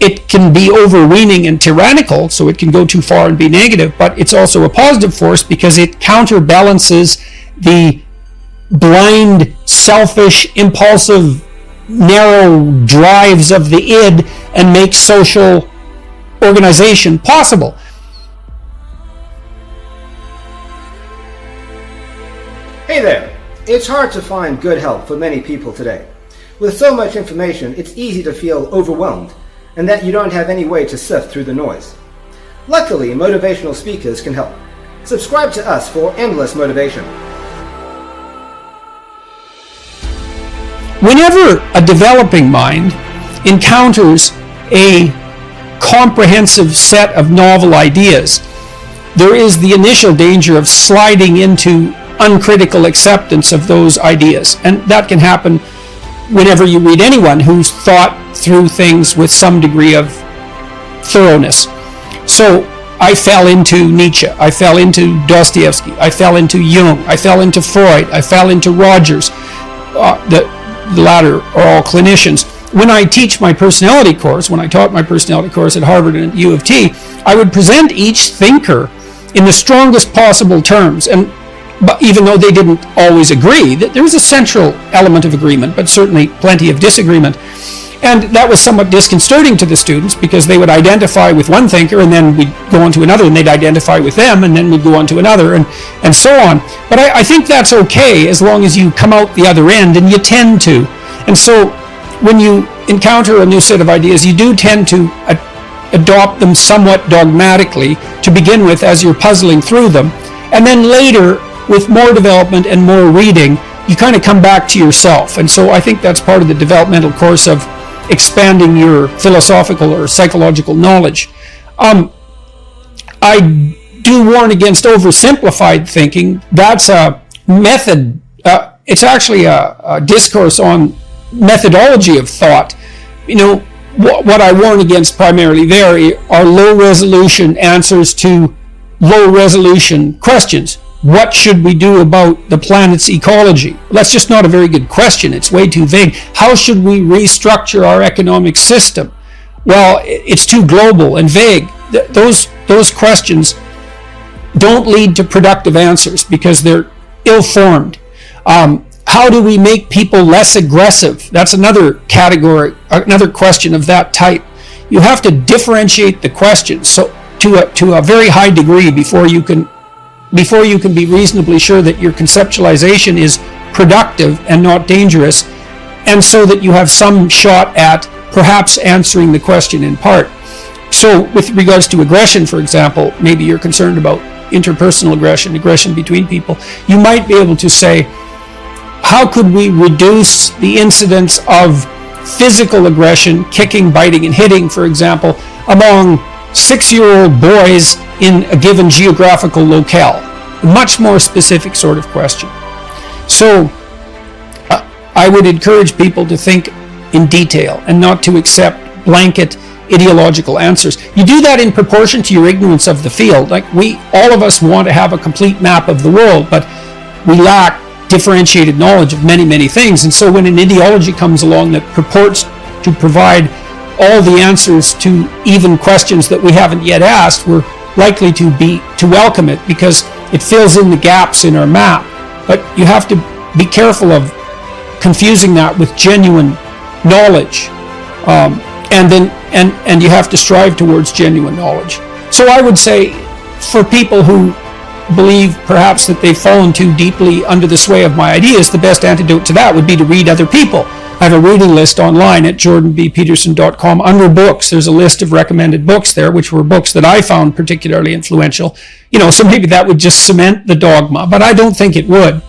it can be overweening and tyrannical, so it can go too far and be negative, but it's also a positive force because it counterbalances the blind, selfish, impulsive, narrow drives of the id and makes social organization possible. Hey there! It's hard to find good help for many people today. With so much information, it's easy to feel overwhelmed and that you don't have any way to sift through the noise. Luckily, motivational speakers can help. Subscribe to us for endless motivation. Whenever a developing mind encounters a comprehensive set of novel ideas, there is the initial danger of sliding into uncritical acceptance of those ideas. And that can happen whenever you read anyone who's thought through things with some degree of thoroughness. So I fell into Nietzsche, I fell into Dostoevsky, I fell into Jung, I fell into Freud, I fell into Rogers. The latter are all clinicians. When I teach my personality course, when I taught my personality course at Harvard and at U of T, I would present each thinker in the strongest possible terms. But even though they didn't always agree, that there was a central element of agreement, but certainly plenty of disagreement. And that was somewhat disconcerting to the students because they would identify with one thinker and then we'd go on to another and they'd identify with them and then we'd go on to another and so on. But I think that's okay as long as you come out the other end, and you tend to. And so when you encounter a new set of ideas, you do tend to adopt them somewhat dogmatically to begin with as you're puzzling through them. And then later, with more development and more reading, you kind of come back to yourself. And so I think that's part of the developmental course of expanding your philosophical or psychological knowledge. I do warn against oversimplified thinking. That's a method. It's actually a discourse on methodology of thought. You know, what I warn against primarily there are low-resolution answers to low-resolution questions. What should we do about the planet's ecology? Well, that's just not a very good question. It's way too vague. How should we restructure our economic system? Well, it's too global and vague. Those questions don't lead to productive answers because they're ill-formed. How do we make people less aggressive? That's another category, another question of that type. You have to differentiate the questions so to a very high degree before you can be reasonably sure that your conceptualization is productive and not dangerous, and so that you have some shot at perhaps answering the question in part. So with regards to aggression, for example, maybe you're concerned about interpersonal aggression between people, you might be able to say, how could we reduce the incidence of physical aggression, kicking, biting, and hitting, for example, among 6-year-old boys in a given geographical locale? A much more specific sort of question. So I would encourage people to think in detail and not to accept blanket ideological answers. You do that in proportion to your ignorance of the field. Like all of us want to have a complete map of the world, but we lack differentiated knowledge of many, many things. And so when an ideology comes along that purports to provide all the answers to even questions that we haven't yet asked, we're likely to welcome it because it fills in the gaps in our map. But you have to be careful of confusing that with genuine knowledge, and you have to strive towards genuine knowledge. So I would say, for people who believe perhaps that they've fallen too deeply under the sway of my ideas, the best antidote to that would be to read other people. I have a reading list online at jordanbpeterson.com. Under books, there's a list of recommended books there, which were books that I found particularly influential. So maybe that would just cement the dogma, but I don't think it would.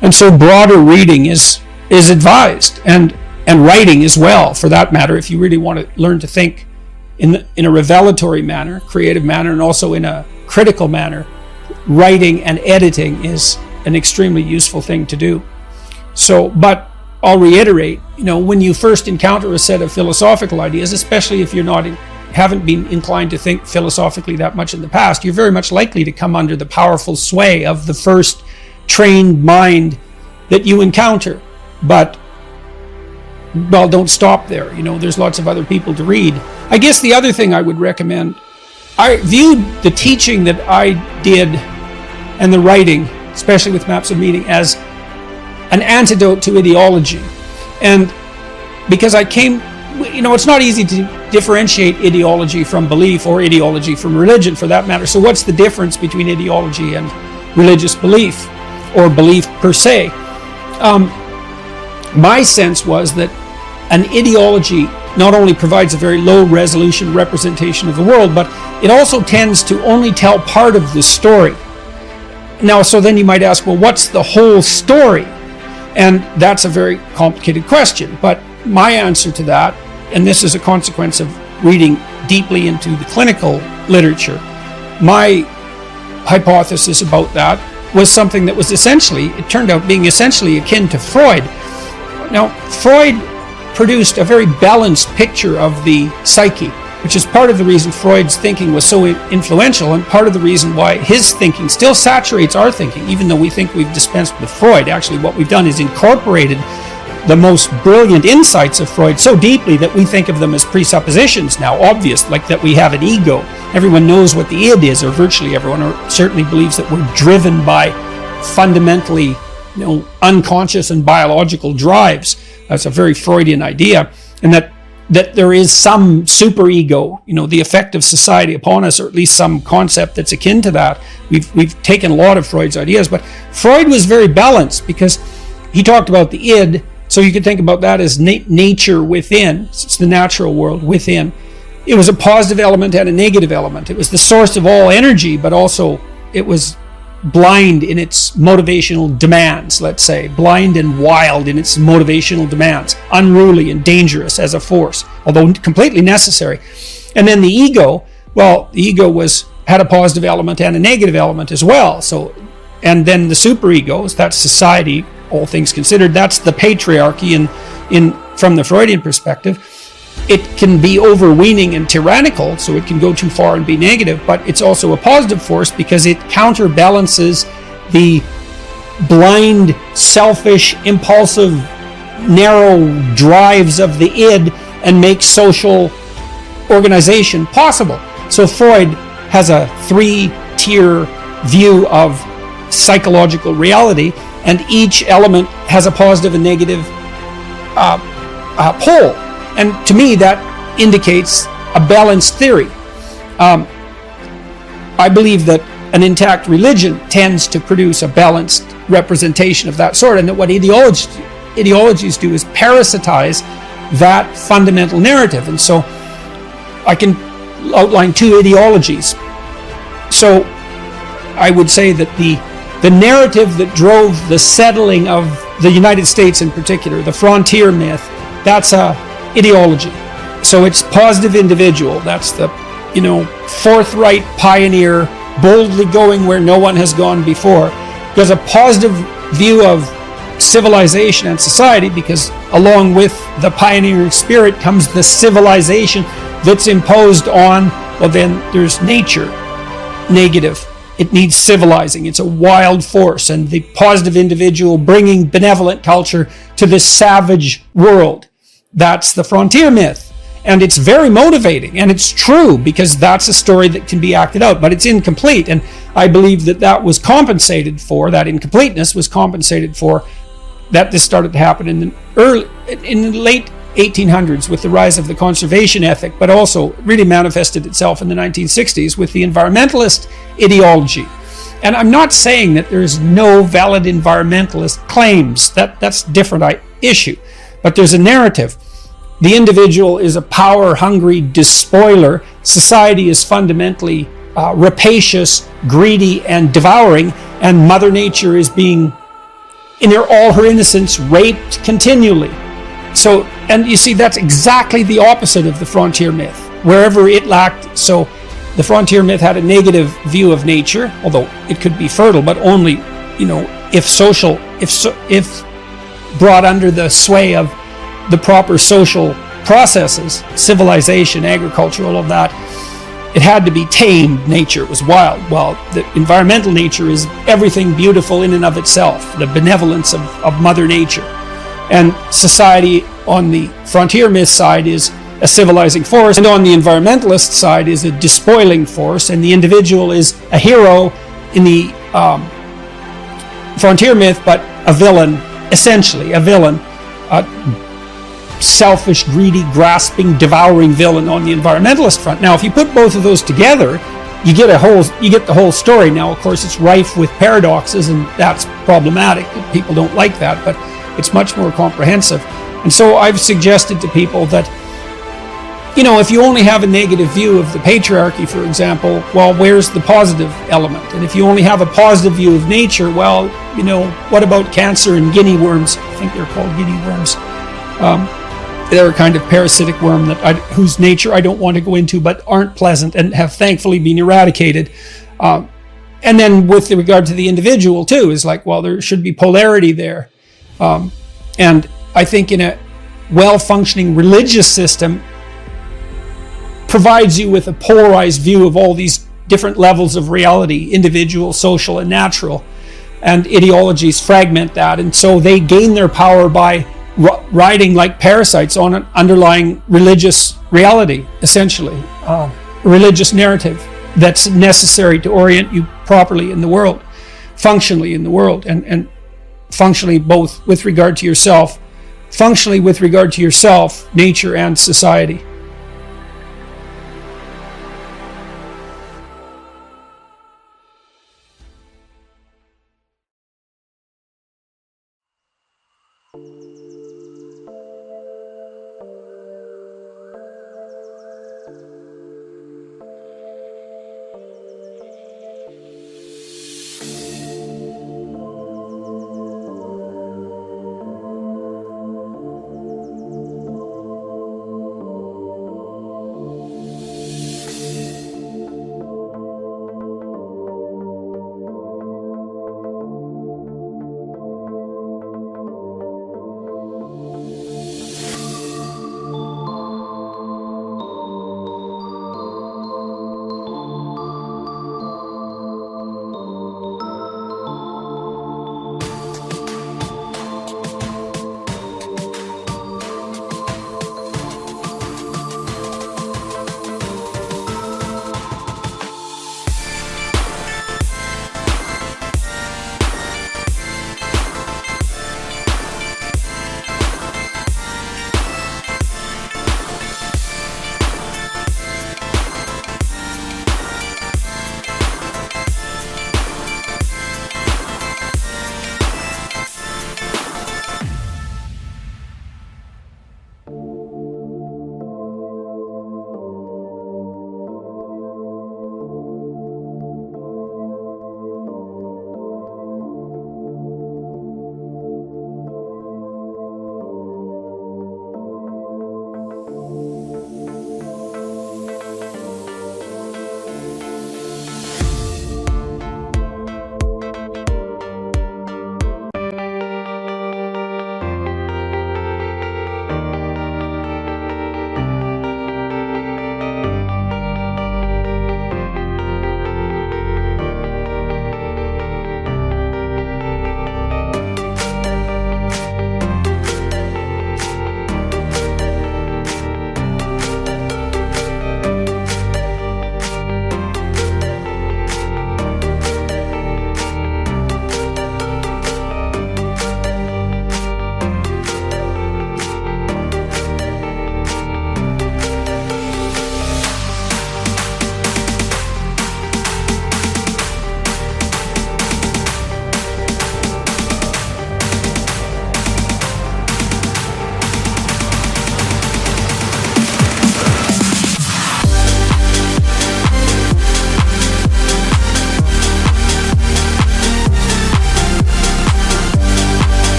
And so broader reading is advised, and writing as well, for that matter, if you really want to learn to think in a revelatory manner, creative manner, and also in a critical manner. Writing and editing is an extremely useful thing to do. So, but I'll reiterate, when you first encounter a set of philosophical ideas, especially if haven't been inclined to think philosophically that much in the past, you're very much likely to come under the powerful sway of the first trained mind that you encounter. But well, don't stop there. There's lots of other people to read. I guess the other thing I would recommend, I viewed the teaching that I did and the writing, especially with Maps of Meaning, as an antidote to ideology. And because it's not easy to differentiate ideology from belief, or ideology from religion for that matter. So what's the difference between ideology and religious belief, or belief per se? My sense was that an ideology not only provides a very low resolution representation of the world, but it also tends to only tell part of the story. Now, so then you might ask, well, what's the whole story? And that's a very complicated question. But my answer to that, and this is a consequence of reading deeply into the clinical literature, my hypothesis about that was something that was it turned out being essentially akin to Freud. Now, Freud produced a very balanced picture of the psyche, which is part of the reason Freud's thinking was so influential, and part of the reason why his thinking still saturates our thinking, even though we think we've dispensed with Freud. Actually, what we've done is incorporated the most brilliant insights of Freud so deeply that we think of them as presuppositions now, obvious, like that we have an ego. Everyone knows what the id is, or virtually everyone, or certainly believes that we're driven by fundamentally unconscious and biological drives. That's a very Freudian idea, and that there is some superego, the effect of society upon us, or at least some concept that's akin to that. We've taken a lot of Freud's ideas, but Freud was very balanced because he talked about the id. So you could think about that as nature within. It's the natural world within. It was a positive element and a negative element. It was the source of all energy, but also it was blind in its motivational demands, let's say. Blind and wild in its motivational demands. Unruly and dangerous as a force, although completely necessary. And then the ego, well, the ego had a positive element and a negative element as well. So, and then the superegos, that's society, all things considered, that's the patriarchy from the Freudian perspective. It can be overweening and tyrannical, so it can go too far and be negative, but it's also a positive force because it counterbalances the blind, selfish, impulsive, narrow drives of the id and makes social organization possible. So Freud has a 3-tier view of psychological reality, and each element has a positive and negative pole. And to me, that indicates a balanced theory. I believe that an intact religion tends to produce a balanced representation of that sort, and that what ideologies do is parasitize that fundamental narrative. And so I can outline 2 ideologies. So I would say that the narrative that drove the settling of the United States in particular, the frontier myth, that's a ideology. So it's positive individual. That's the, forthright pioneer, boldly going where no one has gone before. There's a positive view of civilization and society because along with the pioneering spirit comes the civilization that's imposed on, well, then there's nature, negative. It needs civilizing. It's a wild force, and the positive individual bringing benevolent culture to this savage world. That's the frontier myth. And it's very motivating, and it's true because that's a story that can be acted out, but it's incomplete. And I believe that was compensated for, that incompleteness was compensated for, that this started to happen in the late 1800s with the rise of the conservation ethic, but also really manifested itself in the 1960s with the environmentalist ideology. And I'm not saying that there's no valid environmentalist claims. That's a different issue. But there's a narrative. The individual is a power-hungry despoiler. Society is fundamentally rapacious, greedy, and devouring. And Mother Nature is being, in all her innocence, raped continually. So, and you see, that's exactly the opposite of the frontier myth. Wherever it lacked, so the frontier myth had a negative view of nature, although it could be fertile, but only, if brought under the sway of the proper social processes, civilization, agriculture, all of that. It had to be tamed nature. It was wild. Well, the environmental nature is everything beautiful in and of itself, the benevolence of Mother Nature. And society on the frontier myth side is a civilizing force, and on the environmentalist side is a despoiling force, and the individual is a hero in the frontier myth, but a villain, essentially a villain, a selfish, greedy, grasping, devouring villain on the environmentalist front. Now, if you put both of those together, you get the whole story. Now, of course, it's rife with paradoxes, and that's problematic. People don't like that, but it's much more comprehensive. And so I've suggested to people that, if you only have a negative view of the patriarchy, for example, well, where's the positive element? And if you only have a positive view of nature, well, what about cancer and guinea worms? I think they're called guinea worms. They're a kind of parasitic worm whose nature I don't want to go into, but aren't pleasant and have thankfully been eradicated. And then with regard to the individual too, is like, well, there should be polarity there. And I think in a well-functioning religious system, provides you with a polarized view of all these different levels of reality, individual, social, and natural. And ideologies fragment that, and so they gain their power by riding like parasites on an underlying religious reality, essentially, a religious narrative that's necessary to orient you properly in the world, functionally in the world, and functionally both with regard to yourself, nature, and society.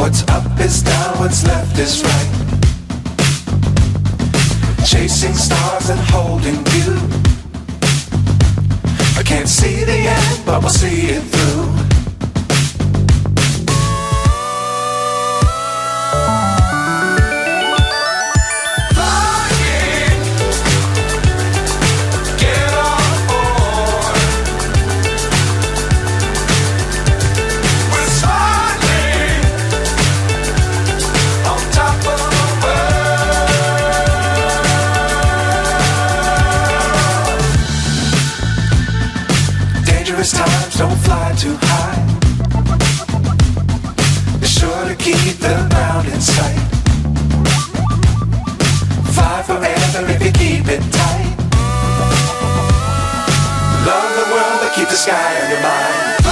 What's up is down, what's left is right. Chasing stars and holding you. I can't see the end, but we'll see it through. Times don't fly too high. Be sure to keep the ground in sight. Fly forever if you keep it tight. Love the world but keep the sky on your mind.